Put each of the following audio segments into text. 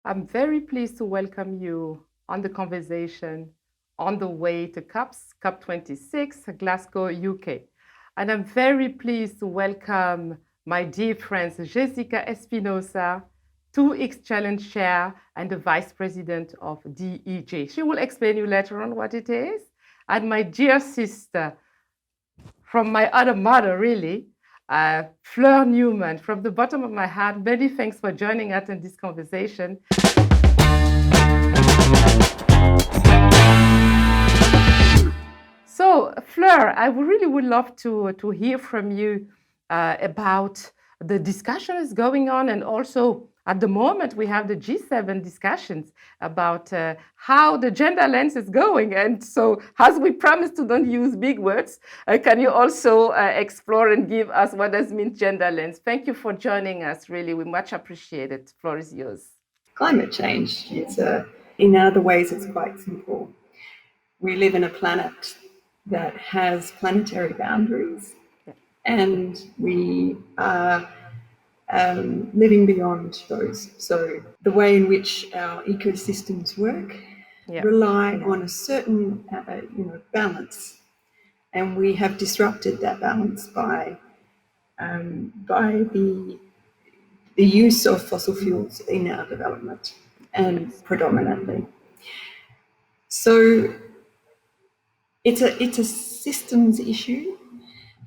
I'm very pleased to welcome you on the conversation on the way to COP26, Glasgow, UK. And I'm very pleased to welcome my dear friends Jessica Espinosa, 2X Challenge Chair and the Vice President of DEJ. She will explain you later on what it is. And my dear sister, from my other mother, really, Fleur Newman, from the bottom of my heart, many thanks for joining us in this conversation. So, Fleur, I really would love to hear from you about the discussion is going on, and also at the moment we have the G7 discussions about how the gender lens is going. And so, as we promised to don't use big words, can you also explore and give us what does mean gender lens? Thank you for joining us. Really, we much appreciate it. Floor is yours. Climate change. In other ways, it's quite simple. We live in a planet that has planetary boundaries, and we are living beyond those. So the way in which our ecosystems work rely on a certain balance, and we have disrupted that balance by the use of fossil fuels in our development, and predominantly. So it's a systems issue,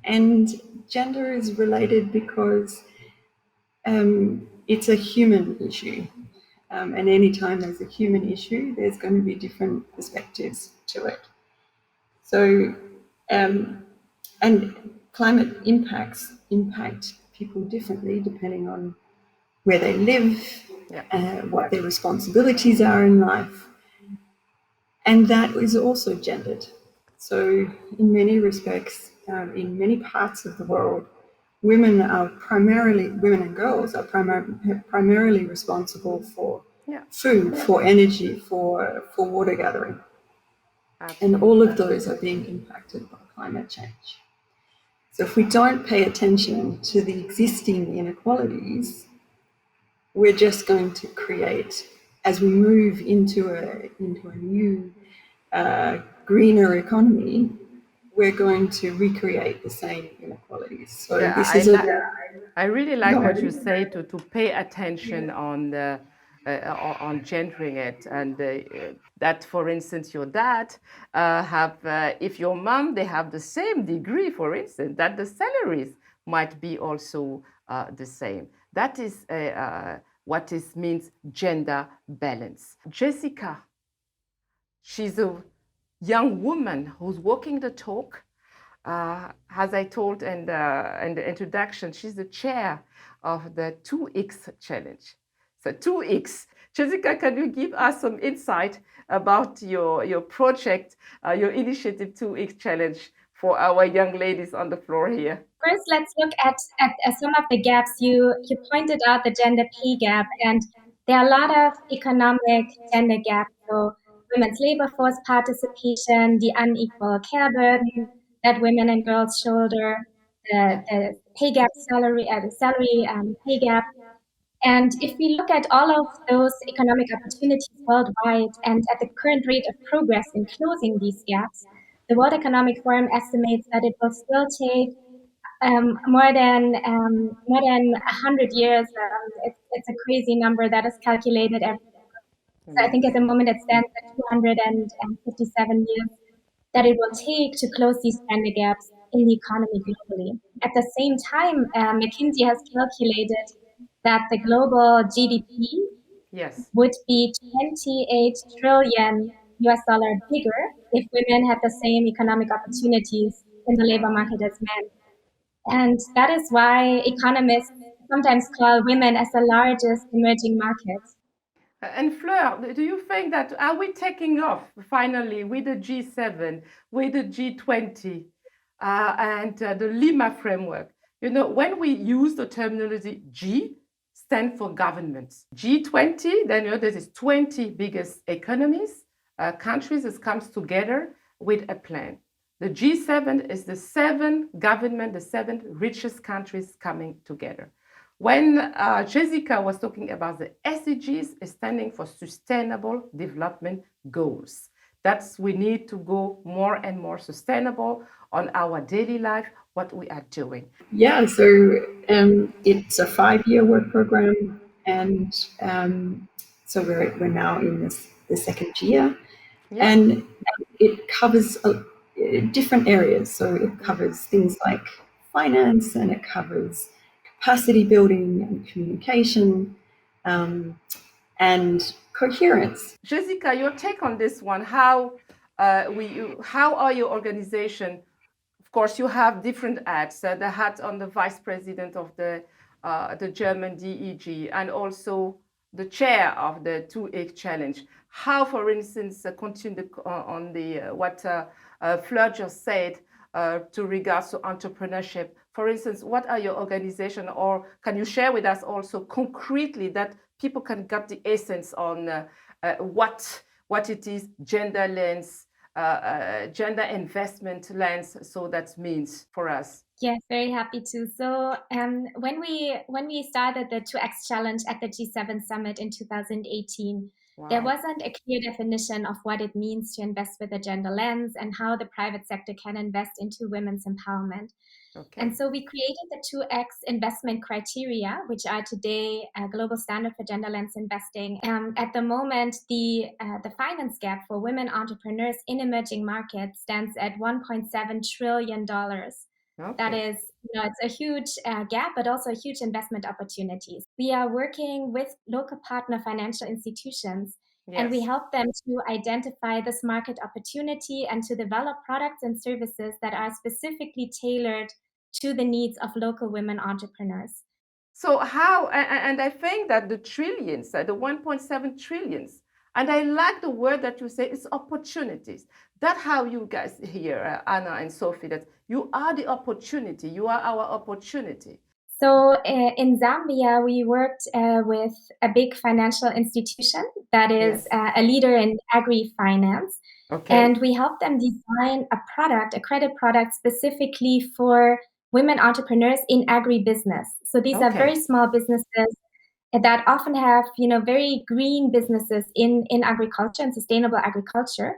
and gender is related because it's a human issue. And anytime there's a human issue, there's going to be different perspectives to it. So, and climate impact people differently depending on where they live, what their responsibilities are in life. And that is also gendered. So in many respects, in many parts of the world, women and girls are primarily responsible for food, for energy, for water gathering. And all of those are being impacted by climate change. So if we don't pay attention to the existing inequalities, we're just going to create, as we move into a new greener economy, we're going to recreate the same inequalities. So I really like what you say to pay attention on gendering it, and that, for instance, your dad if your mom, they have the same degree, for instance, that the salaries might be also the same. That is what it means gender balance. Jessica, she's a young woman who's walking the talk. As I told in the introduction, she's the chair of the 2X Challenge. So 2X. Jessica, can you give us some insight about your project, your initiative 2X Challenge for our young ladies on the floor here? First, let's look at some of the gaps. You pointed out the gender pay gap, and there are a lot of economic gender gaps. So women's labor force participation, the unequal care burden that women and girls shoulder, the pay gap, salary pay gap. And if we look at all of those economic opportunities worldwide and at the current rate of progress in closing these gaps, the World Economic Forum estimates that it will still take more than 100 years. It's a crazy number that is calculated every year. So I think at the moment it stands at 257 years that it will take to close these gender gaps in the economy globally. At the same time, McKinsey has calculated that the global GDP would be 28 trillion US dollar bigger if women had the same economic opportunities in the labor market as men. And that is why economists sometimes call women as the largest emerging market. And Fleur, do you think that are we taking off finally with the G7, with the G20, and the Lima framework? You know, when we use the terminology G, stand for governments. G20, then you know this is 20 biggest economies, countries that comes together with a plan. The G7 is the 7 government, the 7 richest countries coming together. When Jessica was talking about the SDGs, is standing for Sustainable Development Goals. That's we need to go more and more sustainable on our daily life, what we are doing. Yeah, so it's a 5-year work program, and so we're now in the second year, Yeah. and it covers different areas. So it covers things like finance, and it covers capacity building and communication, and coherence. Jessica, your take on this one? How are your organization? Of course, you have different hats. The hat on the vice president of the German DEG, and also the chair of the 2X Challenge. How, for instance, continue on the what Fleur just said to regards to entrepreneurship. For instance, what are your organization, or can you share with us also concretely that people can get the essence on what it is, gender lens, gender investment lens, so that means for us. Yes, very happy to. So when we started the 2X challenge at the G7 summit in 2018, there Wow. wasn't a clear definition of what it means to invest with a gender lens and how the private sector can invest into women's empowerment. Okay. And so we created the 2X investment criteria, which are today a global standard for gender lens investing. At the moment, the finance gap for women entrepreneurs in emerging markets stands at $1.7 trillion. Okay. That is, it's a huge gap, but also a huge investment opportunities. We are working with local partner financial institutions, and we Yes. help them to identify this market opportunity and to develop products and services that are specifically tailored to the needs of local women entrepreneurs. So how, and I think that the trillions, the 1.7 trillions, and I like the word that you say, it's opportunities. That's how you guys here, Anna and Sophie, that you are the opportunity. You are our opportunity. So in Zambia, we worked with a big financial institution that is Yes. a leader in agri-finance. Okay. And we helped them design a product, a credit product specifically for women entrepreneurs in agribusiness. So these are very Okay. small businesses that often have, very green businesses in agriculture and sustainable agriculture.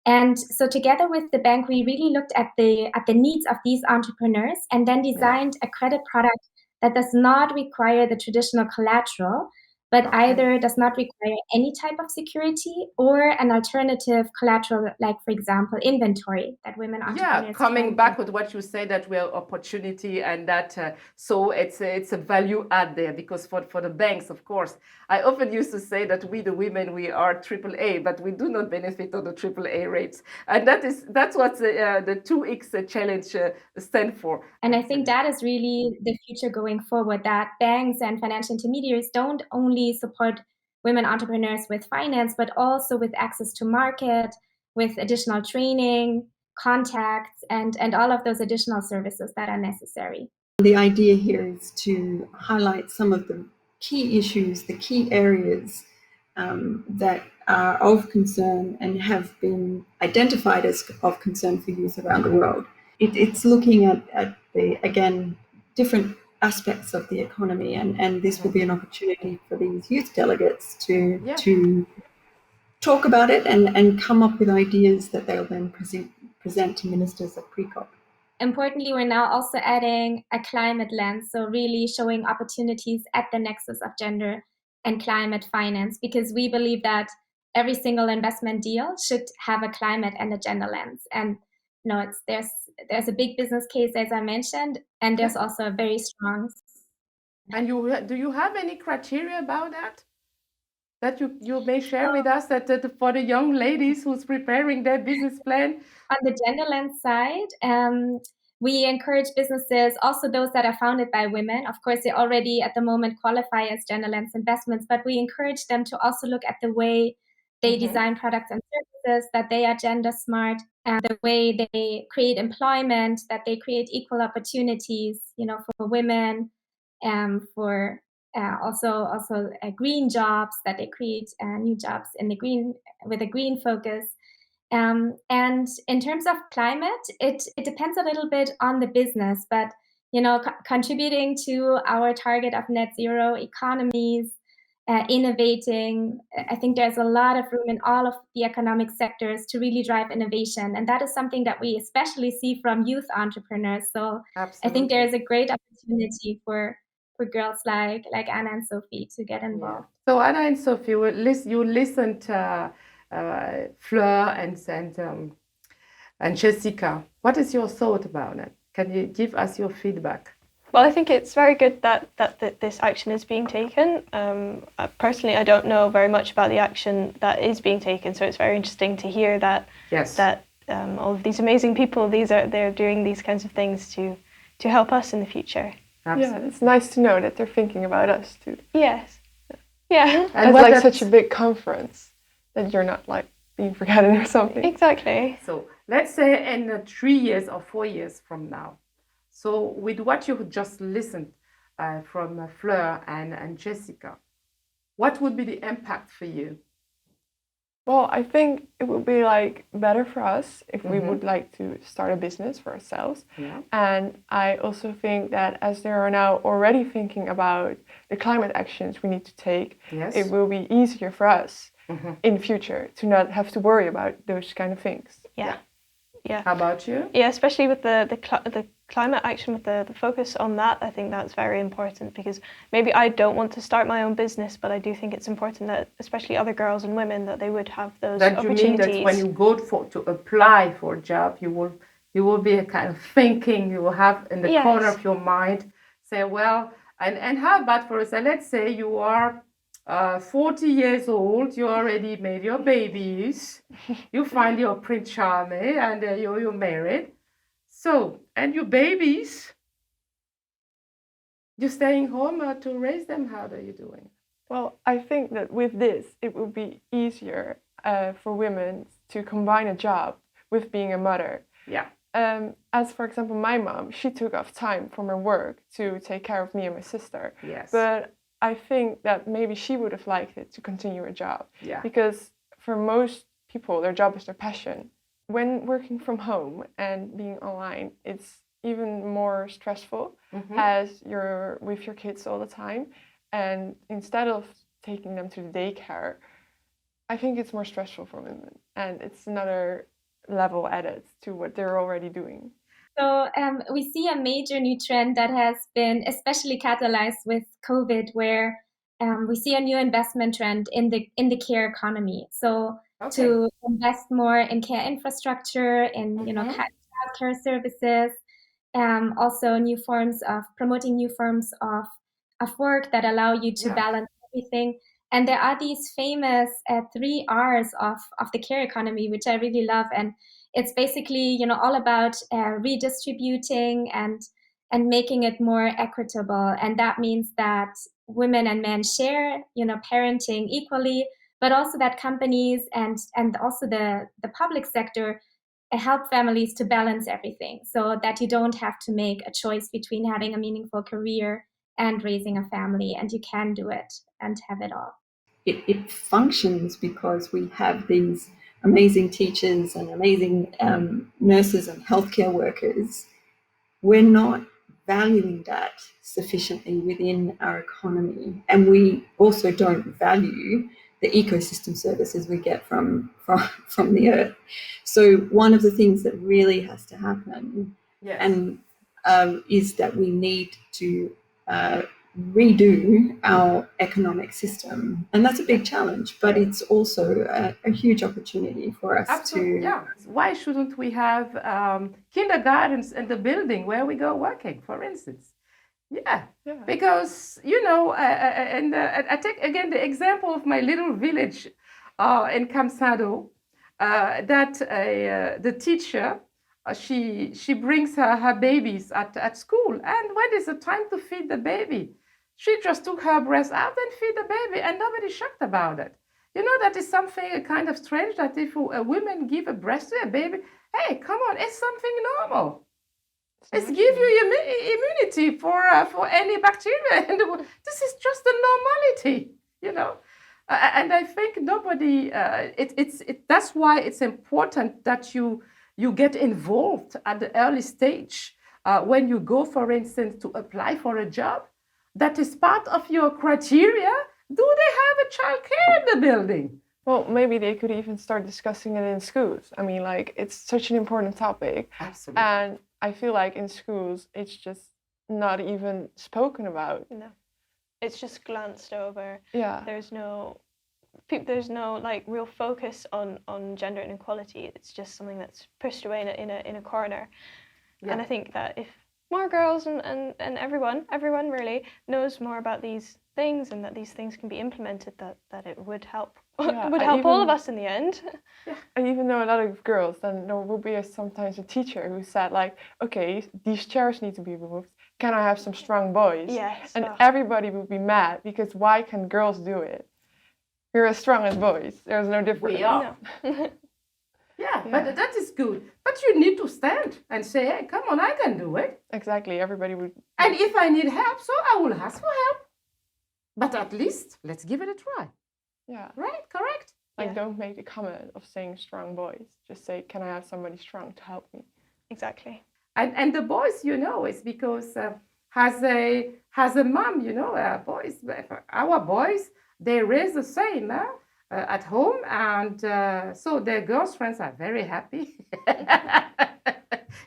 And so together with the bank, we really looked at the needs of these entrepreneurs and then designed a credit product that does not require the traditional collateral, but Okay. either does not require any type of security or an alternative collateral, like, for example, inventory that women entrepreneurs Yeah, coming can back with what you say, that we're opportunity, and that so it's a value add there, because for the banks, of course, I often used to say that we the women, we are AAA, but we do not benefit on the AAA rates, and that's what the 2X challenge stand for. And I think that is really the future going forward, that banks and financial intermediaries don't only support women entrepreneurs with finance, but also with access to market, with additional training, contacts, and all of those additional services that are necessary. The idea here is to highlight some of the key issues, the key areas that are of concern and have been identified as of concern for youth around the world. It's looking at the, again, different aspects of the economy, and this will be an opportunity for these youth delegates to talk about it and come up with ideas that they'll then present to ministers at pre-COP. Importantly, we're now also adding a climate lens, so really showing opportunities at the nexus of gender and climate finance, because we believe that every single investment deal should have a climate and a gender lens. And there's a big business case, as I mentioned, and there's also a very strong. And do you have any criteria about that you may share with us, that for the young ladies who's preparing their business plan? On the gender lens side, we encourage businesses, also those that are founded by women. Of course, they already at the moment qualify as gender lens investments, but we encourage them to also look at the way they design products and services, that they are gender smart, and the way they create employment, that they create equal opportunities, for women, for also green jobs, that they create new jobs in the green with a green focus. And in terms of climate, it depends a little bit on the business, but contributing to our target of net zero economies, innovating. I think there's a lot of room in all of the economic sectors to really drive innovation. And that is something that we especially see from youth entrepreneurs. So I think there is a great opportunity for girls like Anna and Sophie to get involved. Yeah. So Anna and Sophie, you listened to Fleur and Jessica. What is your thought about it? Can you give us your feedback? Well, I think it's very good that this action is being taken. Personally, I don't know very much about the action that is being taken, so it's very interesting to hear that all of these amazing people, they're doing these kinds of things to help us in the future. Absolutely. Yeah, it's nice to know that they're thinking about us too. Yes. Yeah. And it's like such a big conference that you're not like being forgotten or something. Exactly. So let's say in 3 years or 4 years from now. So with what you just listened from Fleur and Jessica, what would be the impact for you? Well, I think it would be like better for us if we would like to start a business for ourselves. Yeah. And I also think that as they are now already thinking about the climate actions we need to take, it will be easier for us in the future to not have to worry about those kind of things. Yeah. How about you? Yeah, especially with the climate action, with the focus on that, I think that's very important, because maybe I don't want to start my own business, but I do think it's important that especially other girls and women, that they would have those opportunities. You mean that when you go to apply for a job, you will be a kind of thinking, you will have in the corner of your mind, say, well, and how about for us, let's say you are 40 years old, you already made your babies, you find your Prince Charming, and you're married. So, and your babies, you're staying home to raise them. How are you doing? Well, I think that with this, it will be easier for women to combine a job with being a mother. Yeah. As for example, my mom, she took off time from her work to take care of me and my sister. Yes. But I think that maybe she would have liked it to continue a job. Yeah. Because for most people, their job is their passion. When working from home and being online, it's even more stressful as you're with your kids all the time. And instead of taking them to the daycare, I think it's more stressful for women. And it's another level added to what they're already doing. So we see a major new trend that has been especially catalyzed with COVID, where we see a new investment trend in the care economy. So to invest more in care infrastructure, in childcare services, also new forms of promoting new forms of work that allow you to balance everything. And there are these famous 3 R's of the care economy, which I really love. And it's basically, all about redistributing and making it more equitable. And that means that women and men share, parenting equally, but also that companies and also the public sector help families to balance everything, so that you don't have to make a choice between having a meaningful career and raising a family, and you can do it and have it all. It functions because we have these amazing teachers and amazing nurses and healthcare workers. We're not valuing that sufficiently within our economy, and we also don't value the ecosystem services we get from the earth. So one of the things that really has to happen and is that we need to redo our economic system, and that's a big challenge, but it's also a huge opportunity for us Why shouldn't we have kindergartens in the building where we go working, for instance? Because and I take again the example of my little village in Camsado, that the teacher, she brings her babies at school, and when is the time to feed the baby, she just took her breast out and feed the baby, and nobody's shocked about it. That is something kind of strange, that if a woman give a breast to a baby, hey, come on, it's something normal. It's give you immunity for any bacteria, and this is just a normality, And I think nobody. That's why it's important that you get involved at the early stage when you go, for instance, to apply for a job, that is part of your criteria. Do they have a childcare in the building? Well, maybe they could even start discussing it in schools. I mean, like, it's such an important topic. Absolutely. And I feel like in schools, it's just not even spoken about. No, it's just glanced over. Yeah. There's no like real focus on gender inequality. It's just something that's pushed away in a corner. Yeah. And I think that if more girls and everyone really knows more about these things and that these things can be implemented, that it would help. Yeah, it would help all of us in the end. Yeah. I even know a lot of girls, then there will be sometimes a teacher who said, like, okay, these chairs need to be removed. Can I have some strong boys? Yes. And everybody would be mad, because why can girls do it? We're as strong as boys. There's no difference. We are. No. Yeah, but that is good. But you need to stand and say, hey, come on, I can do it. Exactly, everybody would. And if I need help, so I will ask for help. But at least, let's give it a try. Yeah. Right, correct? Like, don't make the comment of saying strong boys. Just say, can I have somebody strong to help me? Exactly. And the boys, it's because has a mom, boys, our boys, they raise the same at home, and so their girlfriends are very happy.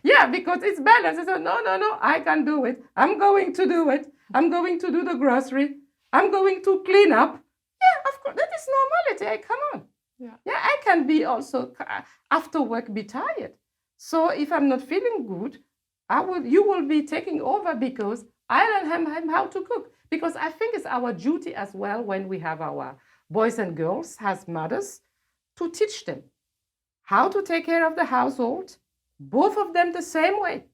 Yeah, because it's balanced. So no, I can do it. I'm going to do it. I'm going to do the grocery. I'm going to clean up. Yeah, of course, that is normality. Hey, come on. Yeah, I can be also after work be tired. So if I'm not feeling good, you will be taking over, because I learn him how to cook. Because I think it's our duty as well, when we have our boys and girls as mothers, to teach them how to take care of the household, both of them the same way.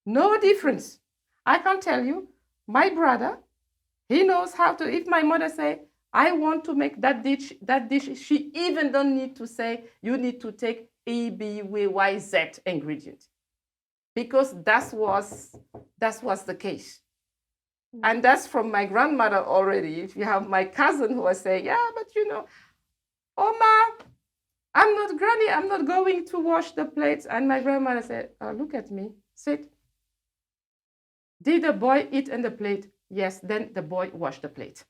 No difference. I can tell you, my brother, he knows how to, if my mother say, I want to make that dish, she even don't need to say, you need to take A, B, Y, Z ingredient. Because that was the case. And that's from my grandmother already. If you have my cousin who was saying, yeah, but Oma, I'm not granny, I'm not going to wash the plates. And my grandmother said, look at me, sit. Did the boy eat in the plate? Yes, then the boy washed the plate.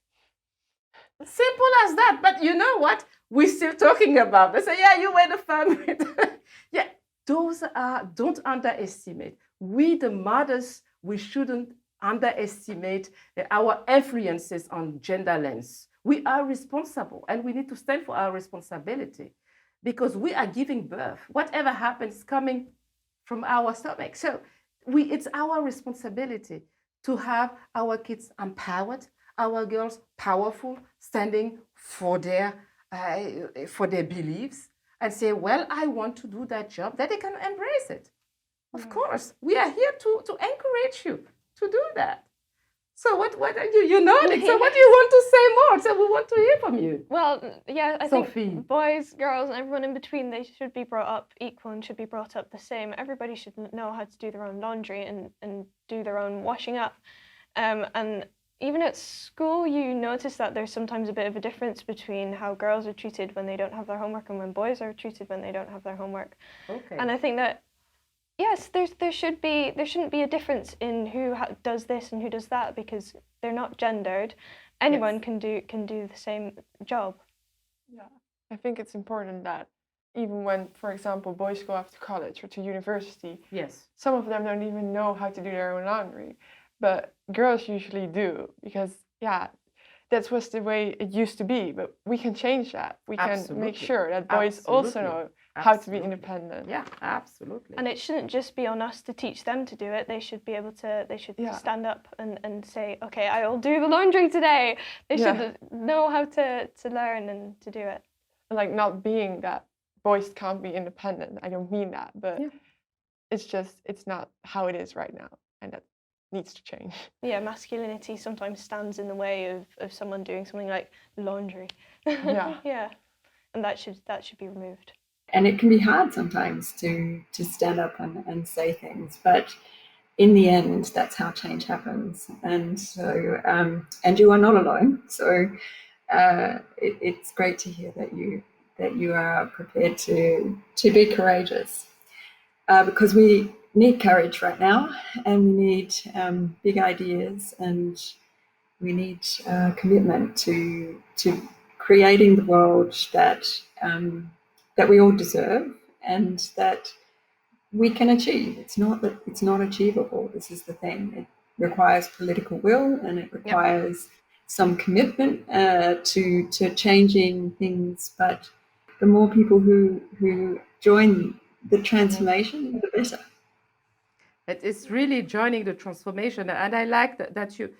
Simple as that. But you know what? We're still talking about this. So yeah, you were the family. Yeah, those don't underestimate. We, the mothers, we shouldn't underestimate our influences on gender lens. We are responsible, and we need to stand for our responsibility, because we are giving birth. Whatever happens coming from our stomach. So it's our responsibility to have our kids empowered, our girls powerful, standing for their beliefs, and say, well, I want to do that job, that they can embrace it. Of course, we are here to encourage you to do that. So what are you nodding? So what do you want to say more? So we want to hear from you. Well, yeah, I Sophie. think boys, girls, and everyone in between, they should be brought up equal and should be brought up the same. Everybody should know how to do their own laundry and do their own washing up. And even at school, you notice that there's sometimes a bit of a difference between how girls are treated when they don't have their homework and when boys are treated when they don't have their homework. Okay. And I think that, yes, there shouldn't be a difference in who does this and who does that, because they're not gendered. Anyone can do the same job. Yeah, I think it's important that even when, for example, boys go off to college or to university, some of them don't even know how to do their own laundry, but girls usually do, because that was the way it used to be. But we can change that. We can make sure that boys also know how to be independent. Yeah, absolutely. And it shouldn't just be on us to teach them to do it. They should be able to, stand up and say, okay, I'll do the laundry today. They should know how to learn and to do it. And like, not being that boys can't be independent. I don't mean that, but it's not how it is right now. And that needs to change. Yeah, masculinity sometimes stands in the way of someone doing something like laundry. Yeah. Yeah. And that should be removed. And it can be hard sometimes to stand up and say things, but in the end, that's how change happens. And so, and you are not alone. So it's great to hear that you are prepared to be courageous, because we need courage right now, and we need big ideas, and we need commitment to creating the world that that we all deserve and that we can achieve. It's not that it's not achievable. This is the thing. It requires political will, and it requires some commitment to changing things. But the more people who join the transformation, the better. It is really joining the transformation, and I like that you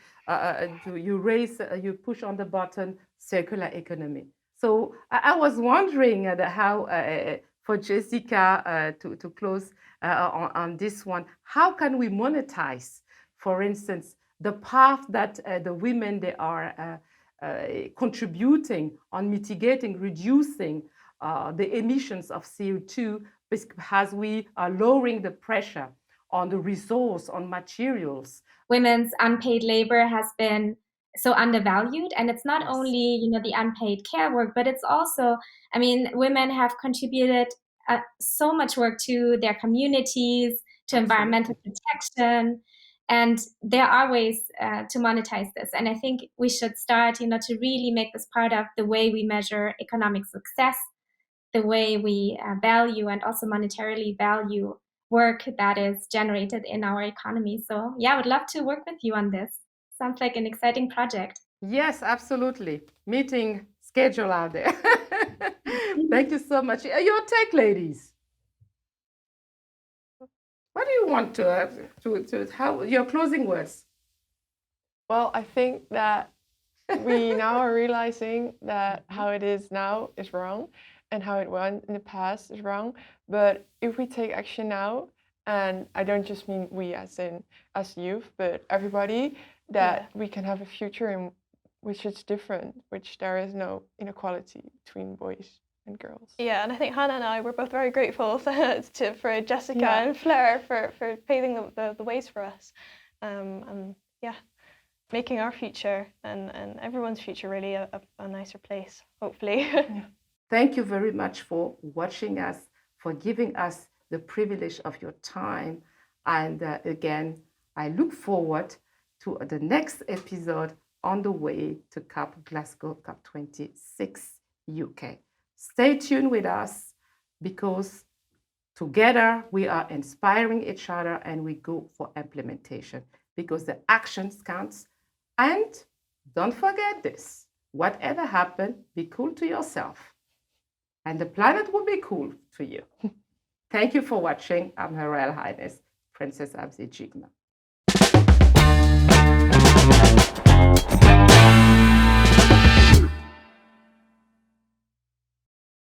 push on the button circular economy. So I was wondering how for Jessica to close on this one, how can we monetize, for instance, the path that the women they are contributing on mitigating, reducing the emissions of CO2, as we are lowering the pressure on the resource, on materials. Women's unpaid labor has been so undervalued, and it's not only the unpaid care work, but it's also, I mean, women have contributed so much work to their communities, to environmental protection, and there are ways to monetize this. And I think we should start, to really make this part of the way we measure economic success, the way we value and also monetarily value work that is generated in our economy. So yeah, I would love to work with you on this. Sounds like an exciting project. Yes, absolutely. Meeting schedule out there. Thank you so much. Your tech ladies. What do you want to how your closing words? Well, I think that we now are realizing that how it is now is wrong, and how it went in the past is wrong. But if we take action now, and I don't just mean we as youth, but everybody, that we can have a future in which is different, which there is no inequality between boys and girls. Yeah, and I think Hannah and I were both very grateful for Jessica and Fleur for paving the ways for us, and making our future and everyone's future really a nicer place, hopefully. Thank you very much for watching us, for giving us the privilege of your time. And again, I look forward to the next episode on the way to Glasgow COP26 UK. Stay tuned with us, because together we are inspiring each other and we go for implementation, because the actions counts. And don't forget this, whatever happens, be cool to yourself, and the planet will be cool to you. Thank you for watching. I'm Her Royal Highness, Princess Abze djigma.